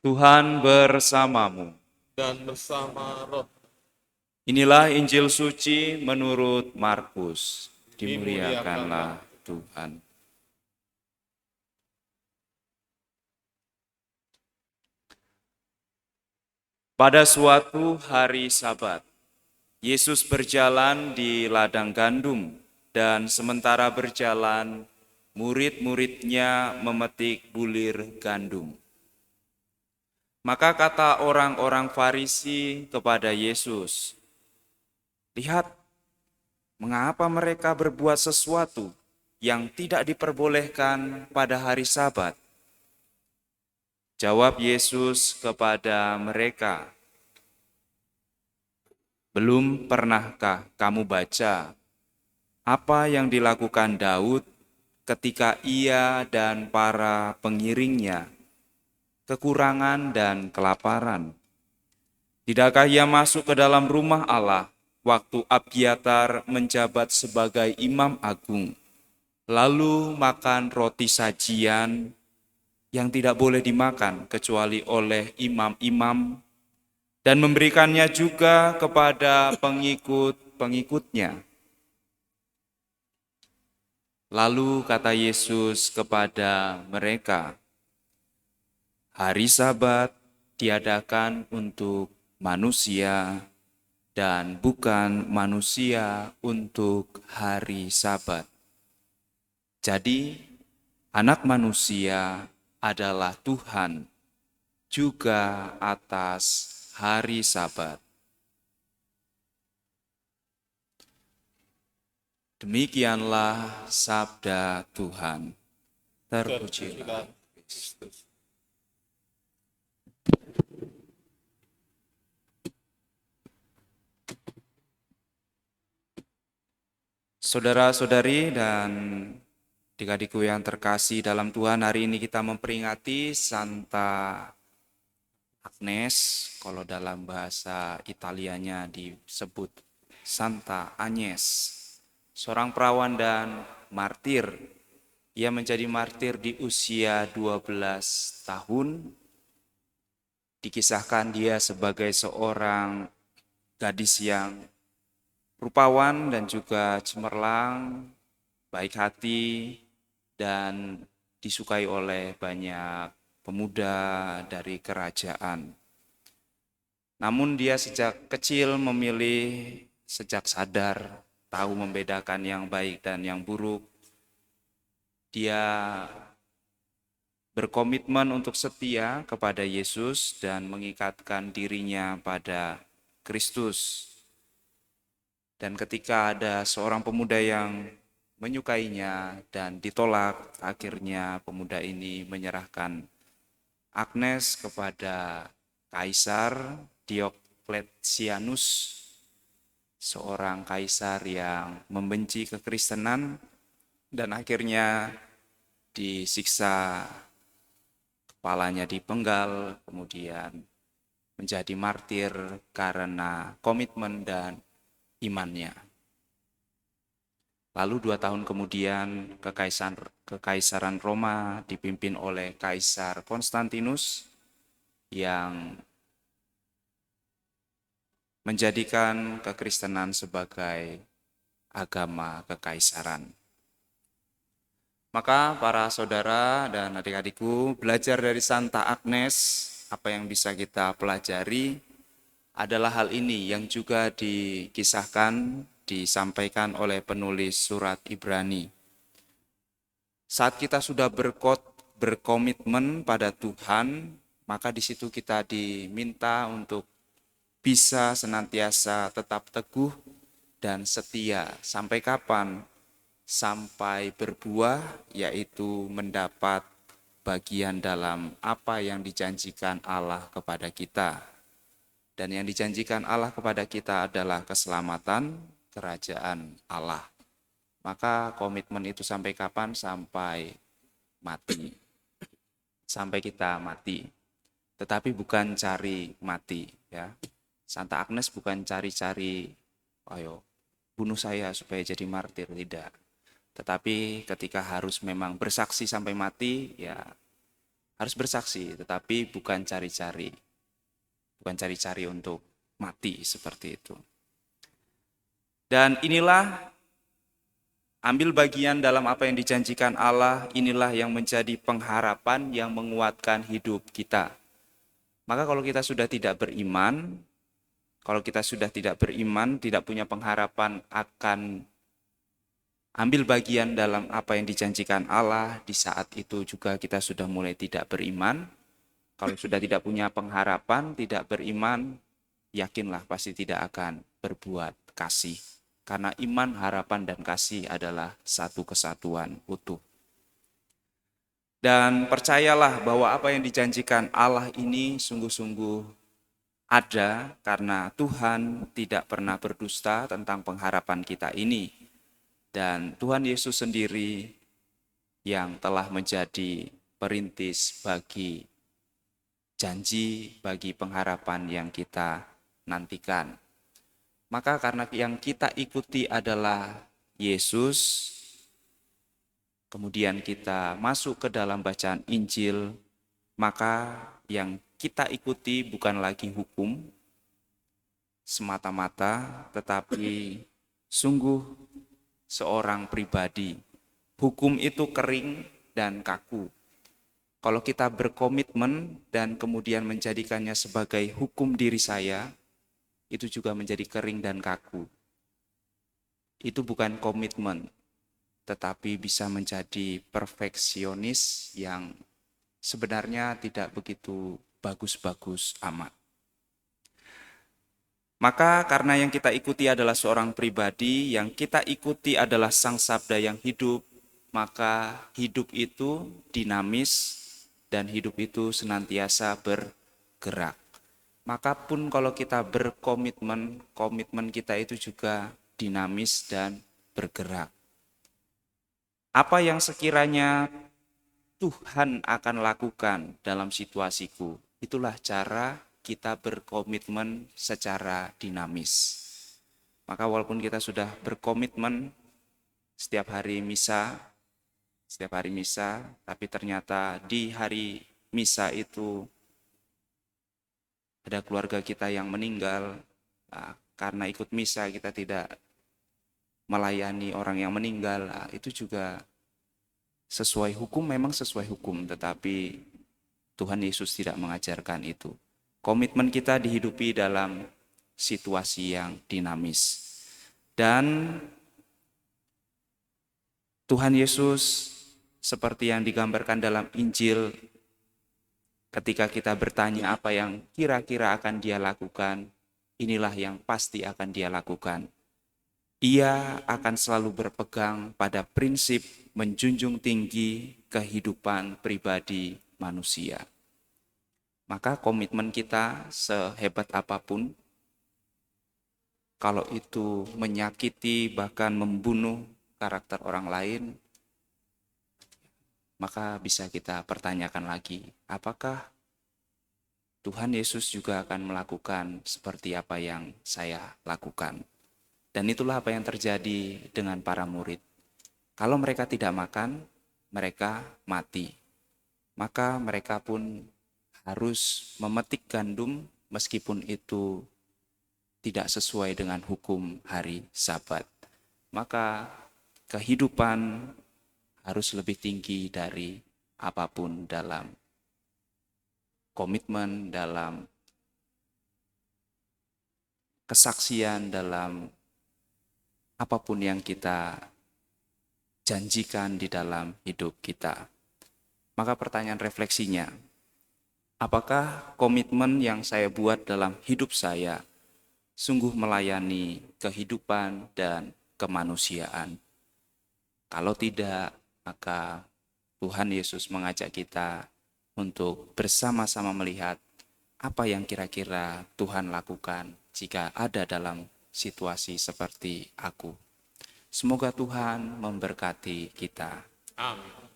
Tuhan bersamamu. dan bersama roh. Inilah Injil suci menurut Markus. Dimuliakanlah. Dimuliakanlah Tuhan. Pada suatu hari Sabat, Yesus berjalan di ladang gandum, dan sementara berjalan, murid-muridnya memetik bulir gandum. Maka kata orang-orang Farisi kepada Yesus, "Lihat, mengapa mereka berbuat sesuatu yang tidak diperbolehkan pada hari Sabat?" Jawab Yesus kepada mereka, "Belum pernahkah kamu baca apa yang dilakukan Daud ketika ia dan para pengiringnya kekurangan dan kelaparan? Tidakkah ia masuk ke dalam rumah Allah waktu Abiatar menjabat sebagai imam agung, lalu makan roti sajian yang tidak boleh dimakan kecuali oleh imam-imam, dan memberikannya juga kepada pengikut-pengikutnya?" Lalu kata Yesus kepada mereka, "Hari Sabat diadakan untuk manusia, dan bukan manusia untuk hari Sabat. Jadi, Anak Manusia adalah Tuhan juga atas hari Sabat." Demikianlah sabda Tuhan. Terpujilah Terpujilah Kristus. Saudara-saudari dan adik-adikku yang terkasih dalam Tuhan, hari ini kita memperingati Santa Agnes, kalau dalam bahasa Italianya disebut Santa Agnes, seorang perawan dan martir. Ia menjadi martir di usia 12 tahun. Dikisahkan dia sebagai seorang gadis yang rupawan dan juga cemerlang, baik hati, dan disukai oleh banyak pemuda dari kerajaan. Namun dia sejak kecil memilih, sejak sadar, tahu membedakan yang baik dan yang buruk. Dia berkomitmen untuk setia kepada Yesus dan mengikatkan dirinya pada Kristus. Dan ketika ada seorang pemuda yang menyukainya dan ditolak, akhirnya pemuda ini menyerahkan Agnes kepada Kaisar Diokletianus, seorang kaisar yang membenci kekristenan, dan akhirnya disiksa, kepalanya dipenggal, kemudian menjadi martir karena komitmen dan imannya. Lalu 2 tahun kemudian Kekaisaran Roma dipimpin oleh Kaisar Konstantinus yang menjadikan kekristenan sebagai agama kekaisaran. Maka para saudara dan adik-adikku, belajar dari Santa Agnes, apa yang bisa kita pelajari adalah hal ini yang juga dikisahkan, disampaikan oleh penulis surat Ibrani. Saat kita sudah berkomitmen pada Tuhan, maka di situ kita diminta untuk bisa senantiasa tetap teguh dan setia. Sampai kapan? Sampai berbuah, yaitu mendapat bagian dalam apa yang dijanjikan Allah kepada kita. Dan yang dijanjikan Allah kepada kita adalah keselamatan kerajaan Allah. Maka komitmen itu sampai kapan? Sampai mati. Sampai kita mati. Tetapi bukan cari mati, ya. Santa Agnes bukan cari-cari, ayo bunuh saya supaya jadi martir, tidak. Tetapi ketika harus memang bersaksi sampai mati, ya harus bersaksi, tetapi bukan cari-cari untuk mati seperti itu. Dan inilah ambil bagian dalam apa yang dijanjikan Allah, inilah yang menjadi pengharapan yang menguatkan hidup kita. Maka kalau kita sudah tidak beriman, tidak punya pengharapan akan ambil bagian dalam apa yang dijanjikan Allah, di saat itu juga kita sudah mulai tidak beriman. Kalau sudah tidak punya pengharapan, tidak beriman, yakinlah pasti tidak akan berbuat kasih. Karena iman, harapan, dan kasih adalah satu kesatuan utuh. Dan percayalah bahwa apa yang dijanjikan Allah ini sungguh-sungguh ada, karena Tuhan tidak pernah berdusta tentang pengharapan kita ini. Dan Tuhan Yesus sendiri yang telah menjadi perintis bagi janji, bagi pengharapan yang kita nantikan. Maka karena yang kita ikuti adalah Yesus, kemudian kita masuk ke dalam bacaan Injil, maka yang kita ikuti bukan lagi hukum semata-mata, tetapi sungguh seorang pribadi. Hukum itu kering dan kaku. Kalau kita berkomitmen dan kemudian menjadikannya sebagai hukum diri saya, itu juga menjadi kering dan kaku. Itu bukan komitmen, tetapi bisa menjadi perfeksionis yang sebenarnya tidak begitu bagus-bagus amat. Maka karena yang kita ikuti adalah seorang pribadi, yang kita ikuti adalah Sang Sabda yang hidup, maka hidup itu dinamis dan hidup itu senantiasa bergerak. Maka pun kalau kita berkomitmen, komitmen kita itu juga dinamis dan bergerak. Apa yang sekiranya Tuhan akan lakukan dalam situasiku, itulah cara kita berkomitmen secara dinamis. Maka walaupun kita sudah berkomitmen setiap hari misa, tapi ternyata di hari misa itu ada keluarga kita yang meninggal, karena ikut misa kita tidak melayani orang yang meninggal, itu juga sesuai hukum, memang sesuai hukum, tetapi Tuhan Yesus tidak mengajarkan itu. Komitmen kita dihidupi dalam situasi yang dinamis. Dan Tuhan Yesus seperti yang digambarkan dalam Injil, ketika kita bertanya apa yang kira-kira akan Dia lakukan, inilah yang pasti akan Dia lakukan. Ia akan selalu berpegang pada prinsip menjunjung tinggi kehidupan pribadi manusia. Maka komitmen kita sehebat apapun, kalau itu menyakiti bahkan membunuh karakter orang lain, maka bisa kita pertanyakan lagi, apakah Tuhan Yesus juga akan melakukan seperti apa yang saya lakukan? Dan itulah apa yang terjadi dengan para murid. Kalau mereka tidak makan, mereka mati. Maka mereka pun harus memetik gandum meskipun itu tidak sesuai dengan hukum hari Sabat. Maka kehidupan harus lebih tinggi dari apapun dalam komitmen, dalam kesaksian, dalam apapun yang kita janjikan di dalam hidup kita. Maka pertanyaan refleksinya, apakah komitmen yang saya buat dalam hidup saya sungguh melayani kehidupan dan kemanusiaan? Kalau tidak, maka Tuhan Yesus mengajak kita untuk bersama-sama melihat apa yang kira-kira Tuhan lakukan jika ada dalam situasi seperti aku. Semoga Tuhan memberkati kita. Amin.